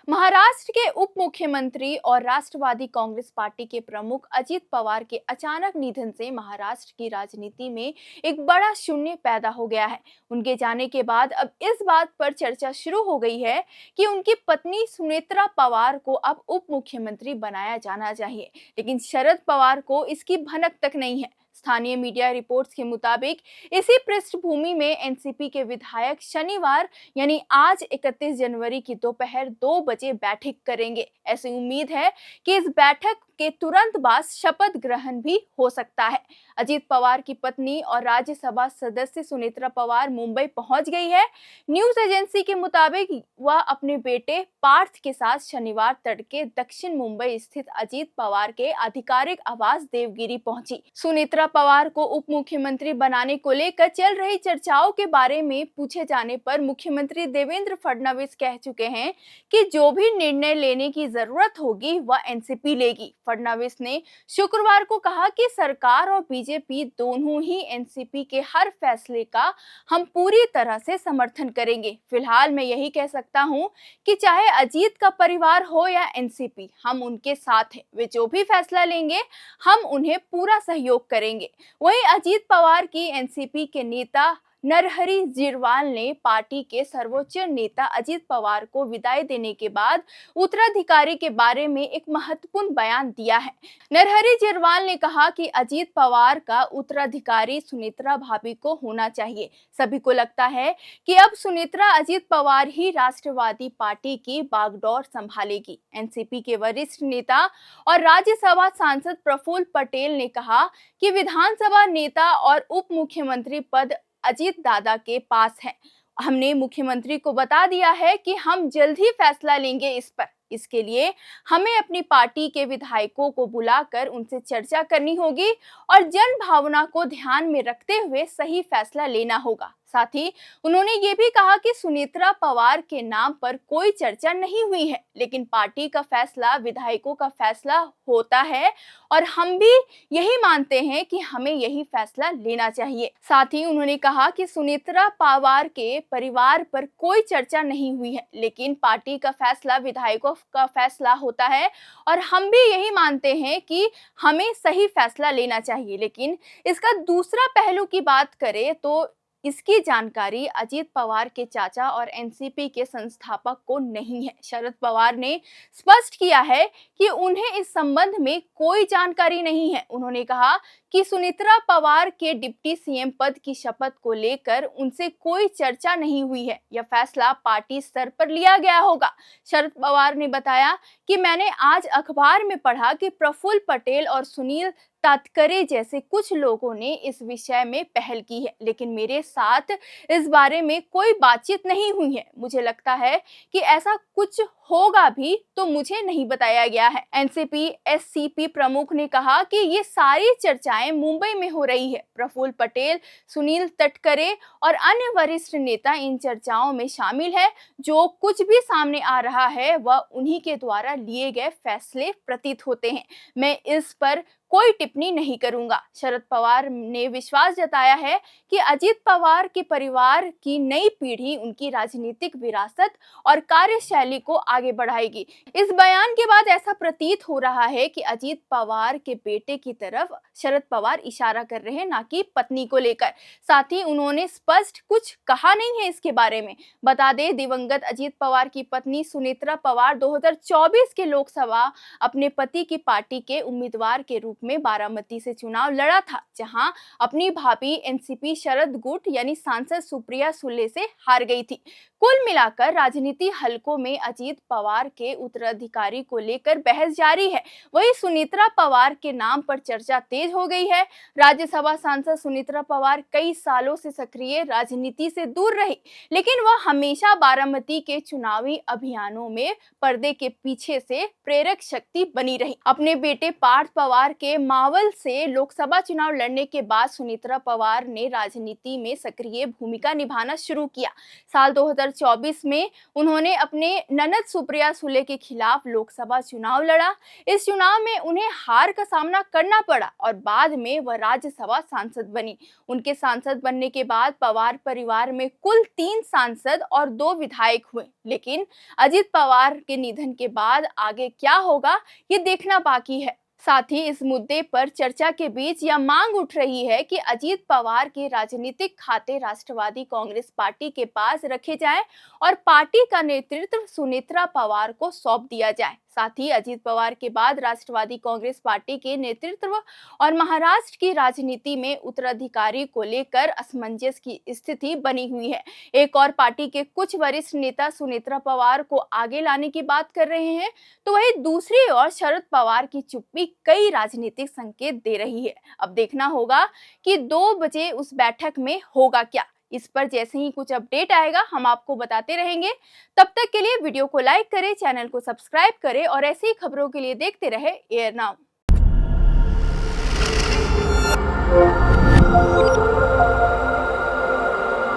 महाराष्ट्र के उप मुख्यमंत्री और राष्ट्रवादी कांग्रेस पार्टी के प्रमुख अजीत पवार के अचानक निधन से महाराष्ट्र की राजनीति में एक बड़ा शून्य पैदा हो गया है। उनके जाने के बाद अब इस बात पर चर्चा शुरू हो गई है कि उनकी पत्नी सुनेत्रा पवार को अब उप मुख्यमंत्री बनाया जाना चाहिए, लेकिन शरद पवार को इसकी भनक तक नहीं है। स्थानीय मीडिया रिपोर्ट्स के मुताबिक इसी पृष्ठभूमि में एनसीपी के विधायक शनिवार यानी आज 31 जनवरी की दोपहर 2 बजे बैठक करेंगे। ऐसी उम्मीद है कि इस बैठक के तुरंत बाद शपथ ग्रहण भी हो सकता है। अजीत पवार की पत्नी और राज्यसभा सदस्य सुनेत्रा पवार मुंबई पहुंच गई है। न्यूज एजेंसी के मुताबिक वह अपने बेटे पार्थ के साथ शनिवार तड़के दक्षिण मुंबई स्थित अजीत पवार के आधिकारिक आवास देवगिरी पहुंची। सुनेत्रा पवार को उप मुख्यमंत्री बनाने को लेकर चल रही चर्चाओं के बारे में पूछे जाने पर मुख्यमंत्री देवेंद्र फडणवीस कह चुके हैं कि जो भी निर्णय लेने की जरूरत होगी वह एनसीपी लेगी। फडणवीस ने शुक्रवार को कहा कि सरकार और बीजेपी दोनों ही एनसीपी के हर फैसले का हम पूरी तरह से समर्थन करेंगे। फिलहाल मैं यही कह सकता हूं कि चाहे अजीत का परिवार हो या एनसीपी, हम उनके साथ हैं। वे जो भी फैसला लेंगे हम उन्हें पूरा सहयोग करेंगे। वहीं अजीत पवार की एनसीपी के नेता नरहरी झिरवाल ने पार्टी के सर्वोच्च नेता अजीत पवार को विदाई देने के बाद उत्तराधिकारी के बारे में एक महत्वपूर्ण बयान दिया है। नरहरी झिरवाल ने कहा कि अजीत पवार का उत्तराधिकारी सुनेत्रा भाभी को होना चाहिए। सभी को लगता है कि अब सुनेत्रा अजीत पवार ही राष्ट्रवादी पार्टी की बागडोर संभालेगी। एनसीपी के वरिष्ठ नेता और राज्यसभा सांसद प्रफुल्ल पटेल ने कहा कि विधानसभा नेता और उप मुख्यमंत्री पद अजीत दादा के पास है। हमने मुख्यमंत्री को बता दिया है कि हम जल्द ही फैसला लेंगे इस पर। इसके लिए हमें अपनी पार्टी के विधायकों को बुलाकर उनसे चर्चा करनी होगी और जन भावना को ध्यान में रखते हुए सही फैसला लेना होगा। साथ ही उन्होंने ये भी कहा कि सुनेत्रा पवार के नाम पर कोई चर्चा नहीं हुई है, लेकिन पार्टी का फैसला विधायकों का फैसला होता है और हम भी यही मानते हैं कि हमें यही फैसला लेना चाहिए। साथ ही उन्होंने कहा कि सुनेत्रा पवार के परिवार पर कोई चर्चा नहीं हुई है, लेकिन पार्टी का फैसला विधायकों का फैसला होता है और हम भी यही मानते हैं कि हमें सही फैसला लेना चाहिए। लेकिन इसका दूसरा पहलू की बात करें तो इसकी जानकारी अजीत पवार के चाचा और एनसीपी के संस्थापक को नहीं है। शरद पवार ने स्पष्ट किया है कि उन्हें इस संबंध में कोई जानकारी नहीं है। उन्होंने कहा कि सुनेत्रा पवार के डिप्टी सीएम पद की शपथ को लेकर उनसे कोई चर्चा नहीं हुई है। यह फैसला पार्टी स्तर पर लिया गया होगा। शरद पवार ने बताया कि मैंने आज अखबार में पढ़ा कि प्रफुल्ल पटेल और सुनील तटकरे जैसे कुछ लोगों ने इस विषय में पहल की है, लेकिन मेरे साथ इस बारे में कोई बातचीत नहीं हुई है। मुझे लगता है कि ऐसा कुछ होगा भी तो मुझे नहीं बताया गया है। एनसीपी एससीपी प्रमुख ने कहा कि ये सारी चर्चाएं मुंबई में हो रही है। प्रफुल्ल पटेल, सुनील तटकरे और अन्य वरिष्ठ नेता इन चर्चाओं में शामिल है। जो कुछ भी सामने आ रहा है वह उन्हीं के द्वारा लिए गए फैसले प्रतीत होते हैं। मैं इस पर कोई टिप्पणी नहीं करूंगा। शरद पवार ने विश्वास जताया है कि अजीत पवार के परिवार की नई पीढ़ी उनकी राजनीतिक विरासत और कार्यशैली को आगे बढ़ाएगी। इस बयान के बाद ऐसा प्रतीत हो रहा है कि अजीत पवार के बेटे की तरफ शरद पवार इशारा कर रहे हैं, ना कि पत्नी को लेकर। साथ ही उन्होंने स्पष्ट कुछ कहा नहीं है इसके बारे में। बता दें, दिवंगत अजीत पवार की पत्नी सुनेत्रा पवार 2024 के लोकसभा अपने पति की पार्टी के उम्मीदवार के रूप में बारामती से चुनाव लड़ा था, जहां अपनी भाभी एनसीपी शरद गुट यानी सांसद सुप्रिया सुले से हार गई थी। कुल मिलाकर राजनीति हलकों में अजीत पवार के उत्तराधिकारी को लेकर बहस जारी है। वहीं सुनेत्रा पवार के नाम पर चर्चा तेज हो गई है। राज्यसभा सांसद सुनेत्रा पवार कई सालों से सक्रिय राजनीति से दूर रही, लेकिन वह हमेशा बारामती के चुनावी अभियानों में पर्दे के पीछे से प्रेरक शक्ति बनी रही। अपने बेटे पार्थ पवार के के मावल से लोकसभा चुनाव लड़ने के बाद सुनेत्रा पवार ने राजनीति में सक्रिय भूमिका निभाना शुरू किया। साल 2024 में उन्होंने अपने ननद सुप्रिया सुले के खिलाफ लोकसभा चुनाव लड़ा। इस चुनाव में उन्हें हार का सामना करना पड़ा और बाद में वह राज्यसभा सांसद बनी। उनके सांसद बनने के बाद पवार परिवार में कुल 3 सांसद और 2 विधायक हुए। लेकिन अजीत पवार के निधन के बाद आगे क्या होगा, ये देखना बाकी है। साथ ही इस मुद्दे पर चर्चा के बीच यह मांग उठ रही है कि अजीत पवार के राजनीतिक खाते राष्ट्रवादी कांग्रेस पार्टी के पास रखे जाएं और पार्टी का नेतृत्व सुनेत्रा पवार को सौंप दिया जाए। साथ ही अजीत पवार के बाद राष्ट्रवादी कांग्रेस पार्टी के नेतृत्व और महाराष्ट्र की राजनीति में उत्तराधिकारी को लेकर असमंजस की स्थिति बनी हुई है। एक और पार्टी के कुछ वरिष्ठ नेता सुनेत्रा पवार को आगे लाने की बात कर रहे हैं, तो वहीं दूसरी ओर शरद पवार की चुप्पी कई राजनीतिक संकेत दे रही है। अब देखना होगा कि 2 बजे उस बैठक में होगा क्या। इस पर जैसे ही कुछ अपडेट आएगा हम आपको बताते रहेंगे। तब तक के लिए वीडियो को लाइक करें, चैनल को सब्सक्राइब करें और ऐसी ही खबरों के लिए देखते रहे एयर नाउ।